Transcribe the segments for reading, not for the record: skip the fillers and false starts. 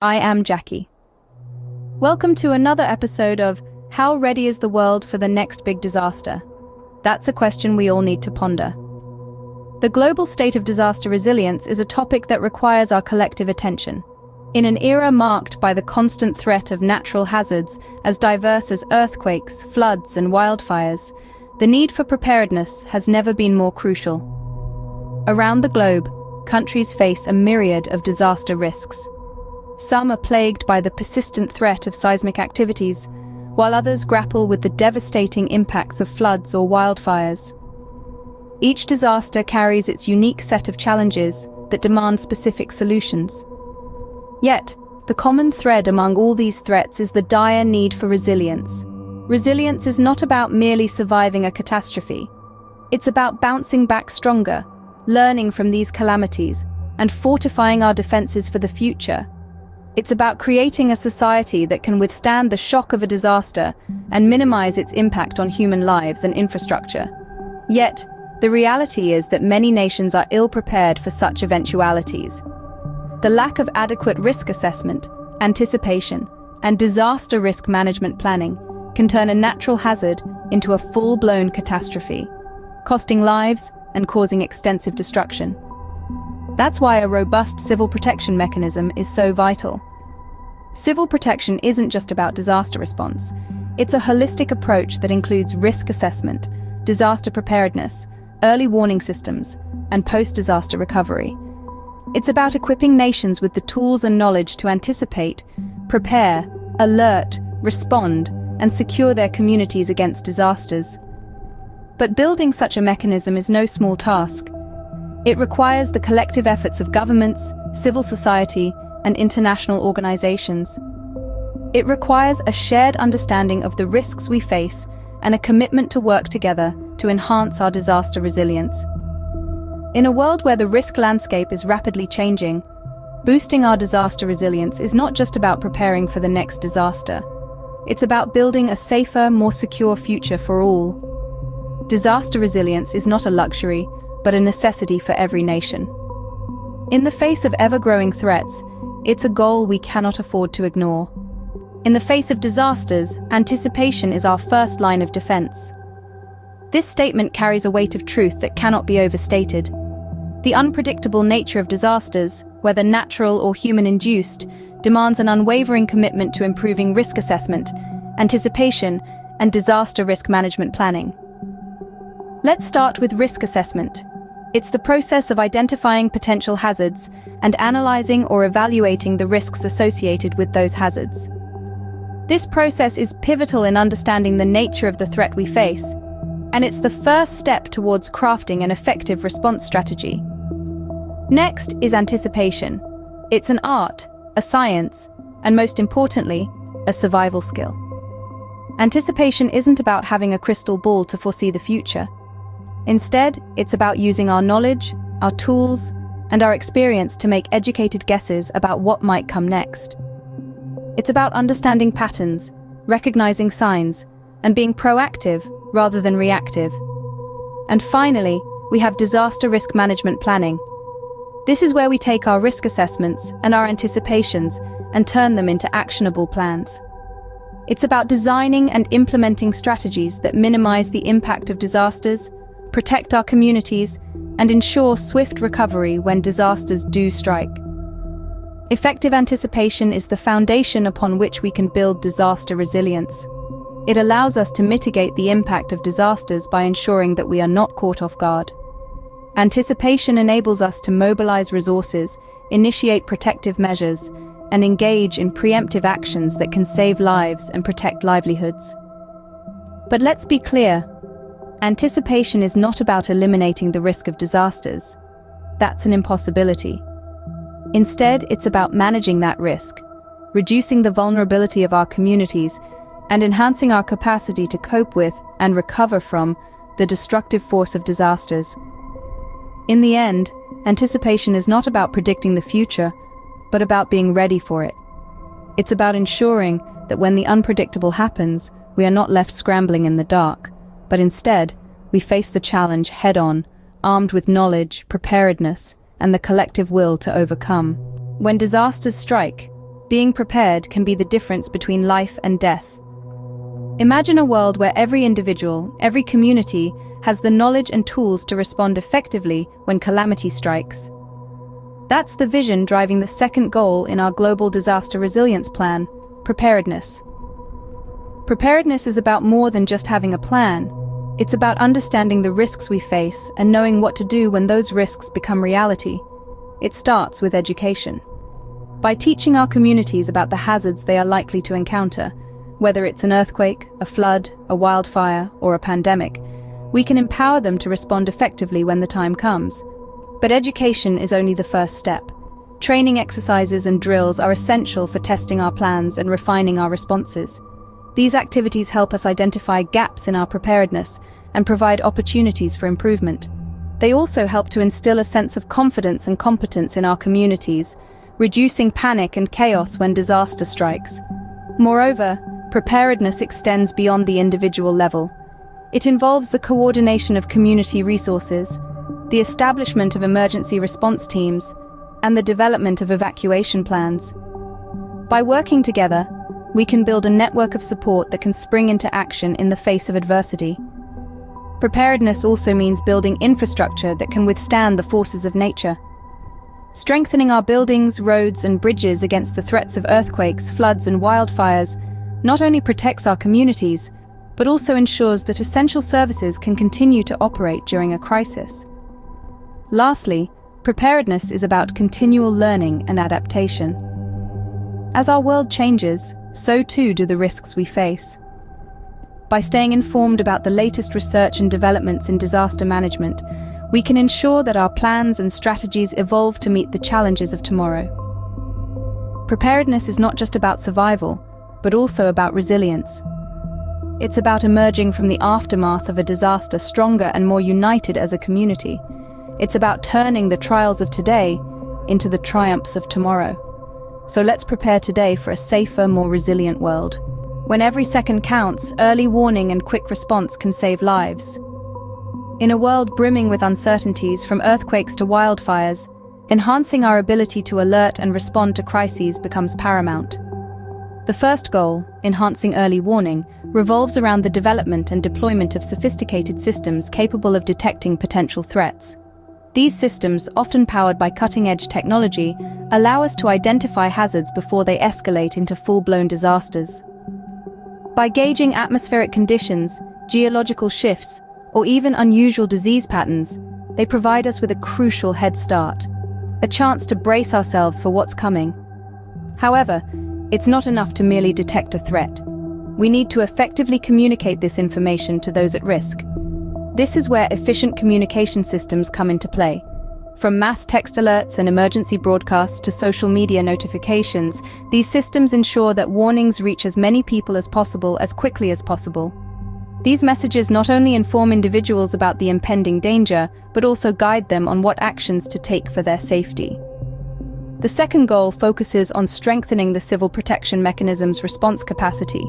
I am Jackie. Welcome to another episode of How Ready is the World for the Next Big Disaster? That's a question we all need to ponder. The global state of disaster resilience is a topic that requires our collective attention. In an era marked by the constant threat of natural hazards as diverse as earthquakes, floods, and wildfires, the need for preparedness has never been more crucial. Around the globe, countries face a myriad of disaster risks. Some are plagued by the persistent threat of seismic activities, while others grapple with the devastating impacts of floods or wildfires. Each disaster carries its unique set of challenges that demand specific solutions. Yet, the common thread among all these threats is the dire need for resilience. Resilience is not about merely surviving a catastrophe. It's about bouncing back stronger, learning from these calamities, and fortifying our defenses for the future. It's about creating a society that can withstand the shock of a disaster and minimize its impact on human lives and infrastructure. Yet, the reality is that many nations are ill-prepared for such eventualities. The lack of adequate risk assessment, anticipation, and disaster risk management planning can turn a natural hazard into a full-blown catastrophe, costing lives and causing extensive destruction. That's why a robust civil protection mechanism is so vital. Civil protection isn't just about disaster response. It's a holistic approach that includes risk assessment, disaster preparedness, early warning systems, and post-disaster recovery. It's about equipping nations with the tools and knowledge to anticipate, prepare, alert, respond, and secure their communities against disasters. But building such a mechanism is no small task. It requires the collective efforts of governments, civil society, and international organizations. It requires a shared understanding of the risks we face and a commitment to work together to enhance our disaster resilience. In a world where the risk landscape is rapidly changing, boosting our disaster resilience is not just about preparing for the next disaster. It's about building a safer, more secure future for all. Disaster resilience is not a luxury, but a necessity for every nation. In the face of ever-growing threats, it's a goal we cannot afford to ignore. In the face of disasters, anticipation is our first line of defense. This statement carries a weight of truth that cannot be overstated. The unpredictable nature of disasters, whether natural or human-induced, demands an unwavering commitment to improving risk assessment, anticipation, and disaster risk management planning. Let's start with risk assessment. It's the process of identifying potential hazards and analyzing or evaluating the risks associated with those hazards. This process is pivotal in understanding the nature of the threat we face, and it's the first step towards crafting an effective response strategy. Next is anticipation. It's an art, a science, and most importantly, a survival skill. Anticipation isn't about having a crystal ball to foresee the future. Instead, it's about using our knowledge, our tools, and our experience to make educated guesses about what might come next. It's about understanding patterns, recognizing signs, and being proactive rather than reactive. And finally, we have disaster risk management planning. This is where we take our risk assessments and our anticipations and turn them into actionable plans. It's about designing and implementing strategies that minimize the impact of disasters, protect our communities, and ensure swift recovery when disasters do strike. Effective anticipation is the foundation upon which we can build disaster resilience. It allows us to mitigate the impact of disasters by ensuring that we are not caught off guard. Anticipation enables us to mobilize resources, initiate protective measures, and engage in preemptive actions that can save lives and protect livelihoods. But let's be clear. Anticipation is not about eliminating the risk of disasters. That's an impossibility. Instead, it's about managing that risk, reducing the vulnerability of our communities, and enhancing our capacity to cope with and recover from the destructive force of disasters. In the end, anticipation is not about predicting the future, but about being ready for it. It's about ensuring that when the unpredictable happens, we are not left scrambling in the dark, but instead, we face the challenge head-on, armed with knowledge, preparedness, and the collective will to overcome. When disasters strike, being prepared can be the difference between life and death. Imagine a world where every individual, every community, has the knowledge and tools to respond effectively when calamity strikes. That's the vision driving the second goal in our global disaster resilience plan, preparedness. Preparedness is about more than just having a plan. It's about understanding the risks we face and knowing what to do when those risks become reality. It starts with education. By teaching our communities about the hazards they are likely to encounter, whether it's an earthquake, a flood, a wildfire, or a pandemic, we can empower them to respond effectively when the time comes. But education is only the first step. Training exercises and drills are essential for testing our plans and refining our responses. These activities help us identify gaps in our preparedness and provide opportunities for improvement. They also help to instill a sense of confidence and competence in our communities, reducing panic and chaos when disaster strikes. Moreover, preparedness extends beyond the individual level. It involves the coordination of community resources, the establishment of emergency response teams, and the development of evacuation plans. By working together, we can build a network of support that can spring into action in the face of adversity. Preparedness also means building infrastructure that can withstand the forces of nature. Strengthening our buildings, roads, and bridges against the threats of earthquakes, floods, and wildfires not only protects our communities, but also ensures that essential services can continue to operate during a crisis. Lastly, preparedness is about continual learning and adaptation. As our world changes, so too do the risks we face. By staying informed about the latest research and developments in disaster management, we can ensure that our plans and strategies evolve to meet the challenges of tomorrow. Preparedness is not just about survival, but also about resilience. It's about emerging from the aftermath of a disaster stronger and more united as a community. It's about turning the trials of today into the triumphs of tomorrow. So let's prepare today for a safer, more resilient world. When every second counts, early warning and quick response can save lives. In a world brimming with uncertainties, from earthquakes to wildfires, enhancing our ability to alert and respond to crises becomes paramount. The first goal, enhancing early warning, revolves around the development and deployment of sophisticated systems capable of detecting potential threats. These systems, often powered by cutting-edge technology, allow us to identify hazards before they escalate into full-blown disasters. By gauging atmospheric conditions, geological shifts, or even unusual disease patterns, they provide us with a crucial head start, a chance to brace ourselves for what's coming. However, it's not enough to merely detect a threat. We need to effectively communicate this information to those at risk. This is where efficient communication systems come into play. From mass text alerts and emergency broadcasts to social media notifications, these systems ensure that warnings reach as many people as possible as quickly as possible. These messages not only inform individuals about the impending danger, but also guide them on what actions to take for their safety. The second goal focuses on strengthening the civil protection mechanism's response capacity.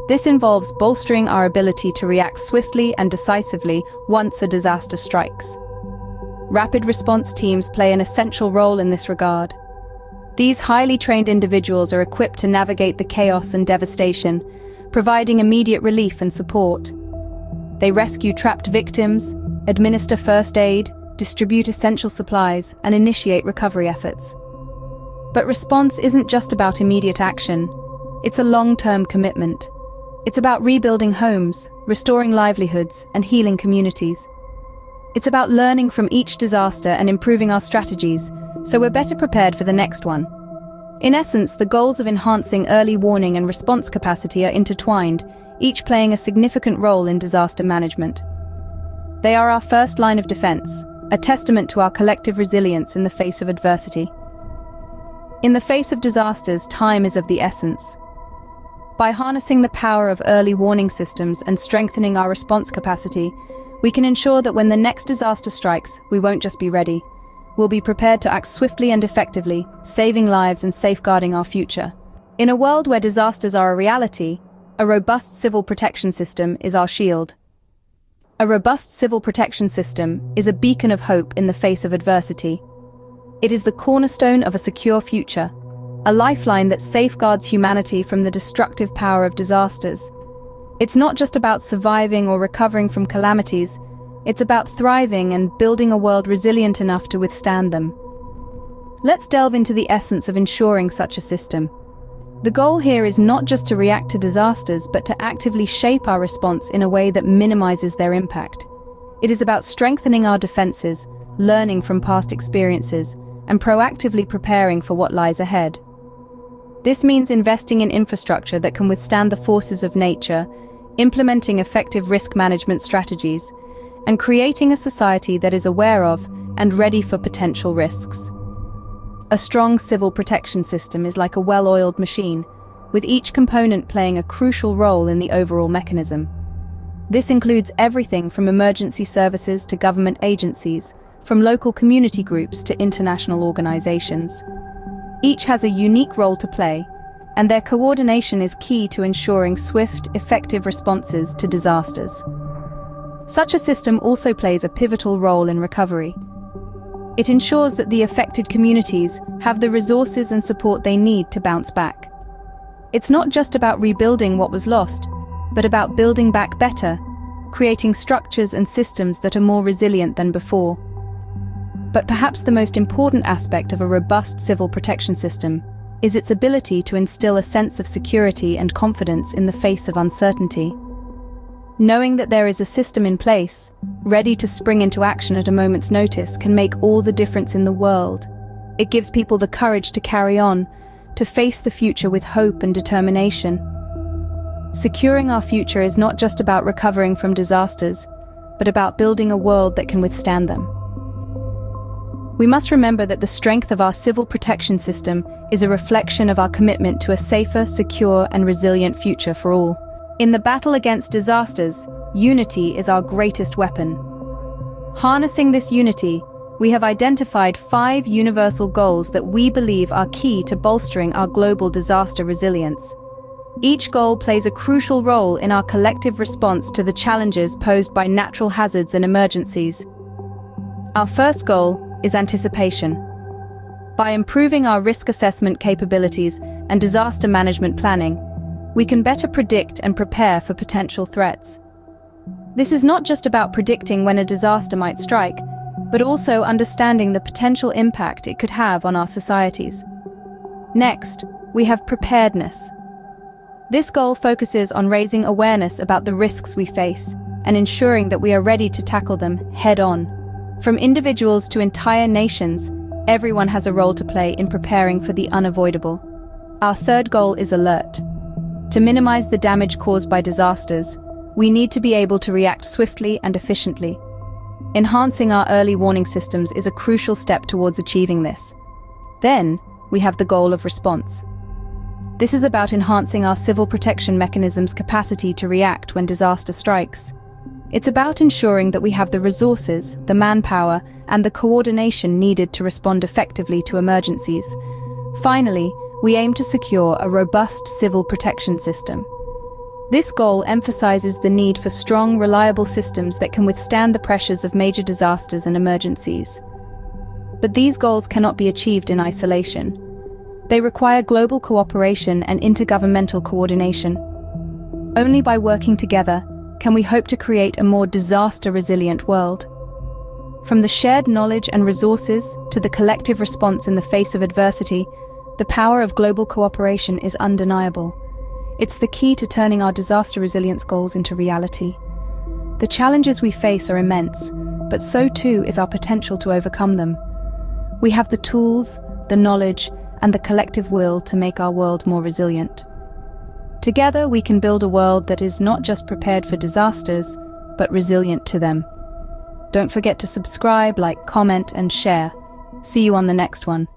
This involves bolstering our ability to react swiftly and decisively once a disaster strikes. Rapid response teams play an essential role in this regard. These highly trained individuals are equipped to navigate the chaos and devastation, providing immediate relief and support. They rescue trapped victims, administer first aid, distribute essential supplies, and initiate recovery efforts. But response isn't just about immediate action. It's a long-term commitment. It's about rebuilding homes, restoring livelihoods, and healing communities. It's about learning from each disaster and improving our strategies, so we're better prepared for the next one. In essence, the goals of enhancing early warning and response capacity are intertwined, each playing a significant role in disaster management. They are our first line of defense, a testament to our collective resilience in the face of adversity. In the face of disasters, time is of the essence. By harnessing the power of early warning systems and strengthening our response capacity, we can ensure that when the next disaster strikes, we won't just be ready. We'll be prepared to act swiftly and effectively, saving lives and safeguarding our future. In a world where disasters are a reality, a robust civil protection system is our shield. A robust civil protection system is a beacon of hope in the face of adversity. It is the cornerstone of a secure future. a lifeline that safeguards humanity from the destructive power of disasters. It's not just about surviving or recovering from calamities, it's about thriving and building a world resilient enough to withstand them. Let's delve into the essence of ensuring such a system. The goal here is not just to react to disasters, but to actively shape our response in a way that minimizes their impact. It is about strengthening our defenses, learning from past experiences, and proactively preparing for what lies ahead. This means investing in infrastructure that can withstand the forces of nature, implementing effective risk management strategies, and creating a society that is aware of and ready for potential risks. A strong civil protection system is like a well-oiled machine, with each component playing a crucial role in the overall mechanism. This includes everything from emergency services to government agencies, from local community groups to international organizations. Each has a unique role to play, and their coordination is key to ensuring swift, effective responses to disasters. Such a system also plays a pivotal role in recovery. It ensures that the affected communities have the resources and support they need to bounce back. It's not just about rebuilding what was lost, but about building back better, creating structures and systems that are more resilient than before. But perhaps the most important aspect of a robust civil protection system is its ability to instill a sense of security and confidence in the face of uncertainty. Knowing that there is a system in place, ready to spring into action at a moment's notice, can make all the difference in the world. It gives people the courage to carry on, to face the future with hope and determination. Securing our future is not just about recovering from disasters, but about building a world that can withstand them. We must remember that the strength of our civil protection system is a reflection of our commitment to a safer, secure, and resilient future for all. In the battle against disasters, unity is our greatest weapon. Harnessing this unity, we have identified 5 universal goals that we believe are key to bolstering our global disaster resilience. Each goal plays a crucial role in our collective response to the challenges posed by natural hazards and emergencies. Our first goal is anticipation. By improving our risk assessment capabilities and disaster management planning, we can better predict and prepare for potential threats. This is not just about predicting when a disaster might strike, but also understanding the potential impact it could have on our societies. Next, we have preparedness. This goal focuses on raising awareness about the risks we face and ensuring that we are ready to tackle them head-on. From individuals to entire nations, everyone has a role to play in preparing for the unavoidable. Our third goal is alert. To minimize the damage caused by disasters, we need to be able to react swiftly and efficiently. Enhancing our early warning systems is a crucial step towards achieving this. Then, we have the goal of response. This is about enhancing our civil protection mechanisms' capacity to react when disaster strikes. It's about ensuring that we have the resources, the manpower, and the coordination needed to respond effectively to emergencies. Finally, we aim to secure a robust civil protection system. This goal emphasizes the need for strong, reliable systems that can withstand the pressures of major disasters and emergencies. But these goals cannot be achieved in isolation. They require global cooperation and intergovernmental coordination. Only by working together can we hope to create a more disaster-resilient world. From the shared knowledge and resources to the collective response in the face of adversity, the power of global cooperation is undeniable. It's the key to turning our disaster resilience goals into reality. The challenges we face are immense, but so too is our potential to overcome them. We have the tools, the knowledge, and the collective will to make our world more resilient. Together, we can build a world that is not just prepared for disasters, but resilient to them. Don't forget to subscribe, like, comment, and share. See you on the next one.